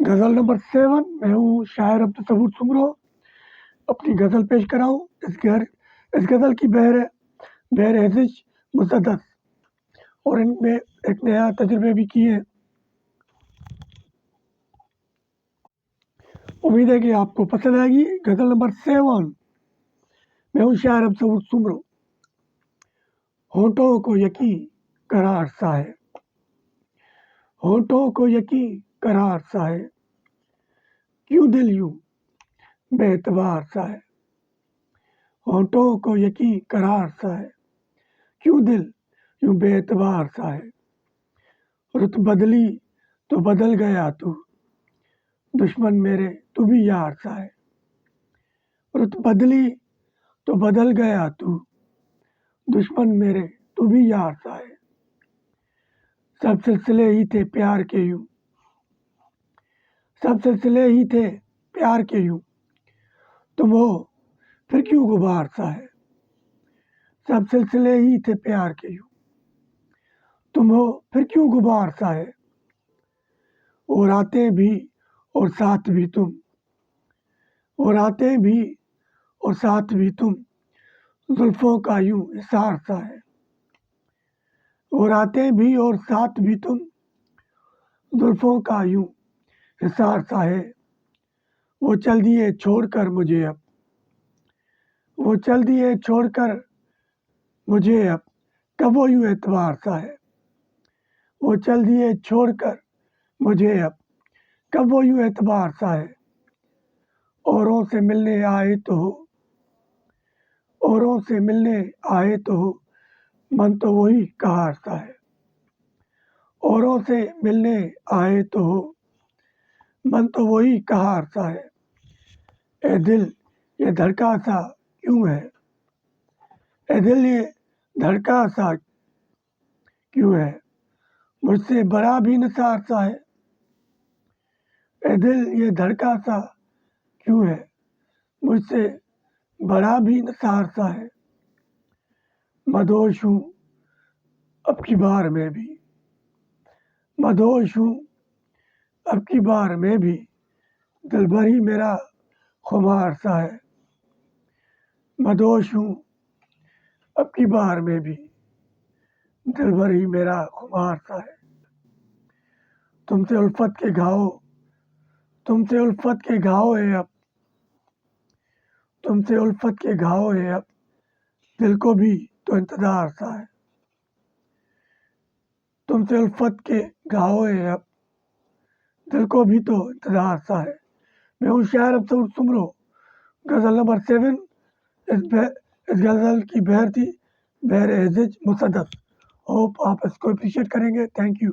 غزل number 7 میں ہوں شاعر عبدالصبور سمرو اپنی غزل پیش کراؤں اس غزل کی بحر ہزج مسدس اور ان میں ایک نیا تجربے بھی کیے ہیں. امید ہے کہ آپ کو پسند آئے گی. غزل نمبر 7 میں ہوں شاعر عبدالصبور سمرو. ہونٹوں کو یقین قرار سا ہے، ہونٹوں کو یقین قرار سا ہے، کیوں دل یوں بے اعتبار سا ہے. ہونٹوں کو یقین قرار سا ہے، کیوں دل یوں بے اعتبار سا ہے. رت بدلی تو بدل گیا تو، دشمن میرے تو بھی یار سا ہے. رت بدلی تو بدل گیا تو، دشمن میرے تو بھی یار سا ہے. سب سلسلے ہی تھے پیار کے یوں، سب سلسلے ہی تھے پیار کے یوں، تم ہو پھر کیوں غبار سا ہے. سب سلسلے ہی تھے پیار کے یوں، تم ہو پھر کیوں غبار سا ہے. اور آتے بھی اور ساتھ بھی تم، اور آتے بھی اور ساتھ بھی تم، زلفوں کا یوں حصار سا ہے. اور آتے بھی اور ساتھ بھی تم، زلفوں کا یوں حصار سا ہے. وہ چل دیے چھوڑ کر مجھے اب، وہ چل دیے چھوڑ کر مجھے اب، کب وہ یوں اعتبار سا ہے. وہ چل دیے چھوڑ کر مجھے اب، کب وہ یوں اعتبار سا ہے. اوروں سے ملنے آئے تو ہو، اوروں سے ملنے آئے تو ہو، من تو وہی قہار سا ہے. اوروں سے ملنے آئے تو ہو، من تو وہی قہار سا ہے. اے دل یہ دھڑکا سا کیوں ہے، اے دل یہ دھڑکا سا کیوں ہے، مجھ سے بڑا بھی نثار سا ہے. اے دل یہ دھڑکا سا کیوں ہے، مجھ سے بڑا بھی نثار سا ہے. مدہوش ہوں اب کی بار میں بھی، مدہوش ہوں اب کی بار میں بھی، دل بھر ہی میرا خمار سا ہے. مدہوش ہوں اب کی بار میں بھی، دل بھر ہی میرا خمار سا ہے. تم سے الفت کے گھاؤ، تم سے الفت کے گھاؤ ہے اب، تم سے الفت کے گھاؤ ہے اب، دل کو بھی تو انتظار سا ہے. تم سے الفت کے گھاؤ ہے اب، دل کو بھی تو انتظار سا ہے. میں ہوں شاعر عبدالصبور سمرو. غزل نمبر 7 اس غزل کی بحر تھی بحر ہزج مسدس. ہوپ آپ اس کو اپریشیٹ کریں گے. Thank you.